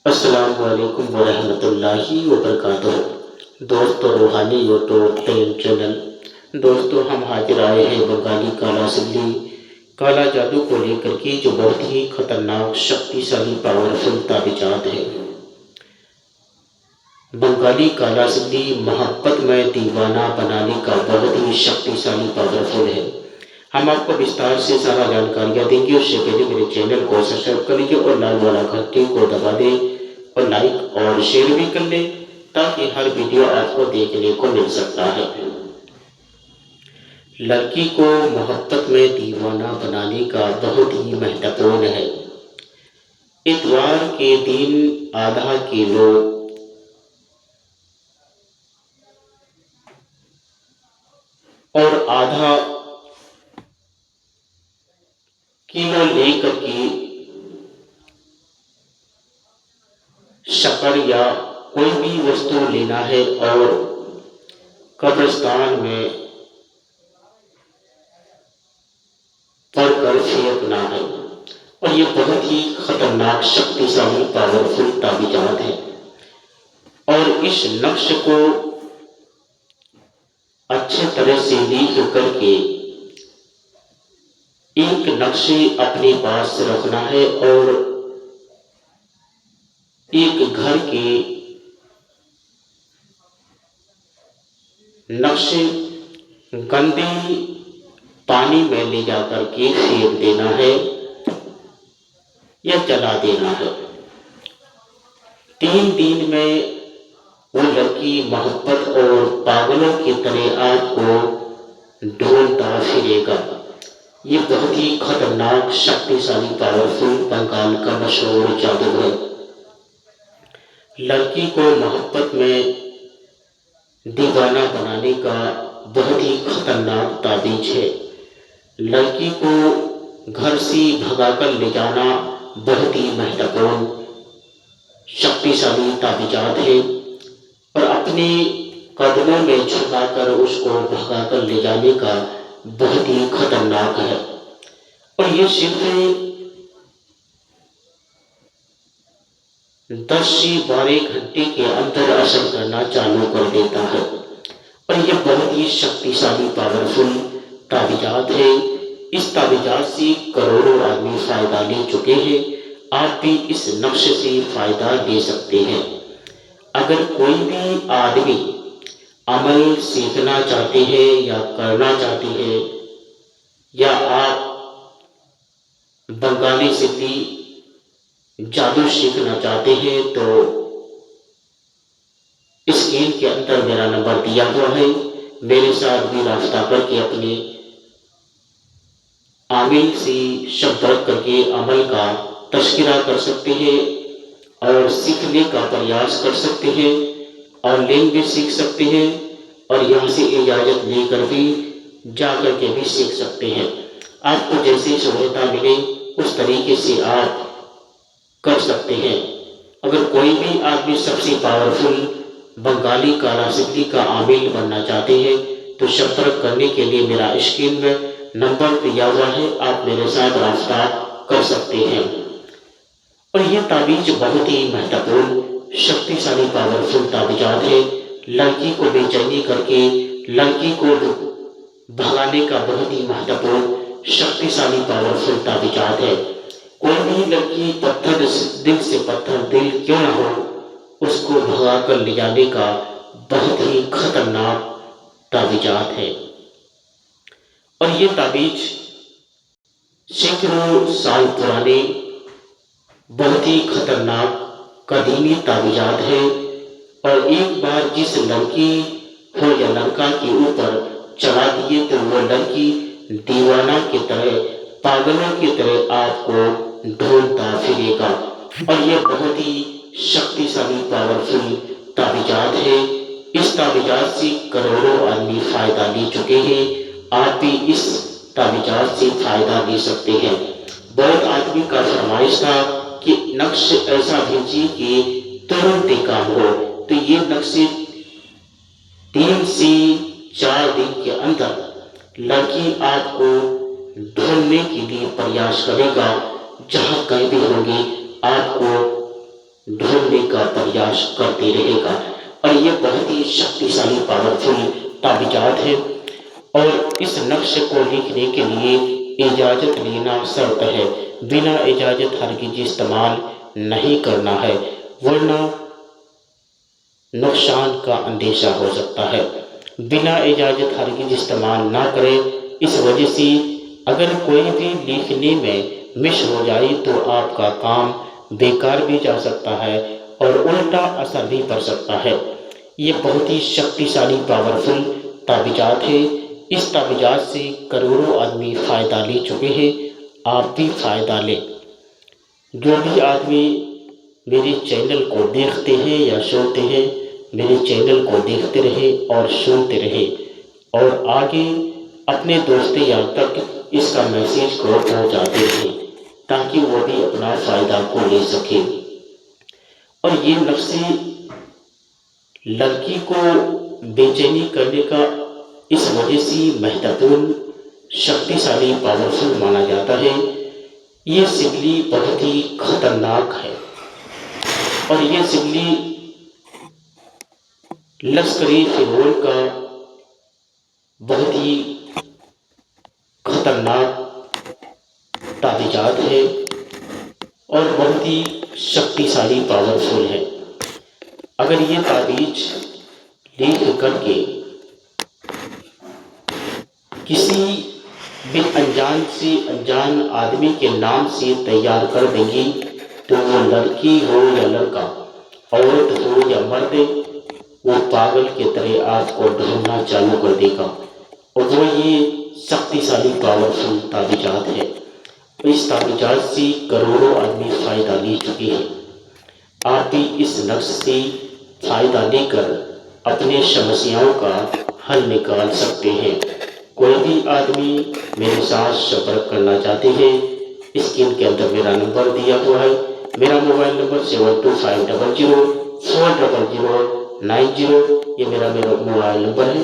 السلام علیکم ورحمۃ اللہ وبرکاتہ۔ دوستو، روحانی یوٹیوب چینل دوستو، ہم حاضر آئے ہیں بنگالی کالا سلی کالا جادو کو لے کر کے، جو بہت ہی خطرناک شکتیشالی پاورفل تعویذات ہے۔ بنگالی کالا سلی محبت میں دیوانہ بنانے کا بہت ہی شکتیشالی پاورفل ہے۔ ہم آپ کو وستار سے سارا جانکاریاں دیں گے۔ اس سے پہلے میرے چینل کو سبسکرائب کر لیجیے اور لال والا گھنٹی کو دبا دیں اور لائک اور شیئر بھی کر لیں تاکہ ہر ویڈیو آپ کو دیکھنے کو مل سکتا ہے۔ لڑکی کو محبت میں دیوانہ بنانے کا بہت ہی مہتوپورن ہے۔ اتوار کے دن آدھا کلو اور آدھا کلو لے کر کے شکر یا کوئی بھی وستو لینا ہے اور قبرستان میں پڑھ کر پھینکنا ہے، اور یہ بہت ہی خطرناک شکتیشالی پاورفل تعویذات ہے۔ اور اس نقش کو اچھے طرح سے لکھ کر کے ایک نقش اپنے پاس رکھنا ہے اور ایک گھر کے نقش گندے پانی میں لے جا کر کے پھینک دینا ہے یا جلا دینا ہے۔ 3 دن میں وہ لڑکی محبت اور پاگلوں کی طرح آپ کو ڈھونڈتا پھرے گا۔ یہ بہت ہی خطرناک شکتیشالی پاورفل بنگال کا مشہور جادو ہے۔ لڑکی کو محبت میں دیوانہ بنانے کا بہت ہی خطرناک تعویذ ہے۔ لڑکی کو گھر سے بھگا کر لے جانا بہت ہی مہتوپورن شکتیشالی تعویذات ہے، اور اپنے قدموں میں جھکا کر اس کو بھگا کر لے جانے کا بہت ہی خطرناک ہے، اور یہ صرف 10 سے 12 گھنٹے کے اندر اثر کرنا چالو کر دیتا ہے، اور یہ بہت ہی شکتیشالی پاورفل تعویذات ہے۔ اس تعویذات سے کروڑوں آدمی فائدہ لے چکے ہیں۔ آپ بھی اس نقش سے فائدہ لے سکتے ہیں۔ اگر کوئی بھی آدمی عمل سیکھنا چاہتے ہیں یا کرنا چاہتے ہیں، یا آپ بنگالی سلی جادو سیکھنا چاہتے ہیں، تو اسکرین کے اندر میرا نمبر دیا ہوا ہے، میرے ساتھ بھی رابطہ کر کے اپنے عامل سے شبرک کر کے عمل کا تذکرہ کر سکتے ہیں اور سیکھنے کا پریاس کر سکتے ہیں، اور لین بھی سیکھ سکتے ہیں، اور یہاں سے اجازت لے کر بھی جا کر کے بھی سیکھ سکتے ہیں۔ آپ کو جیسی سہولت ملے اس طریقے سے آپ کر سکتے ہیں۔ اگر کوئی بھی آدمی سب سے پاورفل بنگالی کالا سلی کا عامل بننا چاہتے ہیں تو شبرک کرنے کے لیے میرا اسکرین میں نمبر دیا ہوا ہے، آپ میرے ساتھ رابطہ کر سکتے ہیں۔ اور یہ تعویذ بہت ہی مہتوپورن شکتیشالی پاورفل تعویذات ہے۔ لڑکی کو بے چینی کر کے لڑکی کو بھگانے کا بہت ہی مہتوپورن شکتیشالی پاورفل تعویذات ہے۔ کوئی بھی لڑکی پتھر دل سے پتھر دل کیوں نہ ہو، اس کو بھگا کر لے جانے کا بہت ہی خطرناک تعویذات ہے، اور یہ تعویذ سینکڑوں سال پرانے بہت ہی خطرناک قدیمی تعویذات ہے، اور ایک بار جس لڑکی ہو یا لڑکا کے اوپر چلا دیے تو وہ لڑکی دیوانہ کی طرح پاگلوں کی طرح آپ کو ڈھونڈتا پھرے گا، اور یہ بہت ہی شکتیشالی پاورفل تعویذات ہے۔ اس تعویذات سے کروڑوں آدمی فائدہ لے چکے ہیں۔ آپ بھی اس تعویذات سے فائدہ لے سکتے ہیں۔ بہت آدمی کا فرمائش تھا کہ نقش ایسا بھیجیے کہ ترنت کام ہو، تو یہ نقش 3 سے 4 دن کے اندر لڑکی آپ کو ڈھونڈنے کے لیے پریاس کرے گا۔ جہاں کہیں بھی ہوں گے آپ کو ڈھونڈ توڑنے کا پریاس کرتے رہے گا۔ اور یہ بہت ہی شکتیشالی پاورفل تعویذات ہے، اور اس نقش کو لکھنے کے لیے اجازت لینا شرط ہے، بنا اجازت ہرگز استعمال نہیں کرنا ہے، ورنہ نقصان کا اندیشہ ہو سکتا ہے۔ بنا اجازت ہرگز استعمال نہ کریں، اس وجہ سے اگر کوئی بھی لکھنے میں مس ہو جائے تو آپ کا کام بیکار بھی جا سکتا ہے اور الٹا اثر بھی پڑ سکتا ہے۔ یہ بہت ہی شکتیشالی پاورفل تعویذات ہے۔ اس تعویذات سے کروڑوں آدمی فائدہ لے چکے ہیں، آپ بھی فائدہ لیں۔ جو بھی آدمی میرے چینل کو دیکھتے ہیں یا سنتے ہیں، میرے چینل کو دیکھتے رہے اور سنتے رہے، اور آگے اپنے دوست یار تک اس کا میسیج کو پہنچاتے رہے تاکہ وہ بھی اپنا فائدہ کو لے سکے۔ اور یہ نقش لڑکی کو بے چینی کرنے کا اس وجہ سے مہتوپورن شکتیشالی پاورفل مانا جاتا ہے۔ یہ سگلی بہت ہی خطرناک ہے، اور یہ سگلی لشکری فرعون کا بہت ہی خطرناک تعویذات ہے اور بہت ہی شکتیشالی پاورفل ہے۔ اگر یہ تعویذ لکھ کر کے کسی بھی انجان آدمی کے نام سے تیار کر دیں گی تو وہ لڑکی ہو یا لڑکا، عورت ہو یا مرد، وہ پاگل کے طرح آپ کو ڈھونڈنا چالو کر دے گا، اور وہ یہ شکتیشالی پاورفل تعویذات ہے۔ اس تعویذات سے کروڑوں آدمی فائدہ لے چکے ہیں، آپ بھی اس نقش سے فائدہ لے کر اپنے سمسیاؤں کا حل نکال سکتے ہیں۔ کوئی بھی آدمی میرے ساتھ سنپرک کرنا چاہتے ہیں، اسکرین کے اندر میرا نمبر دیا ہوا ہے، میرا موبائل نمبر 7250040090، یہ میرا موبائل نمبر ہے۔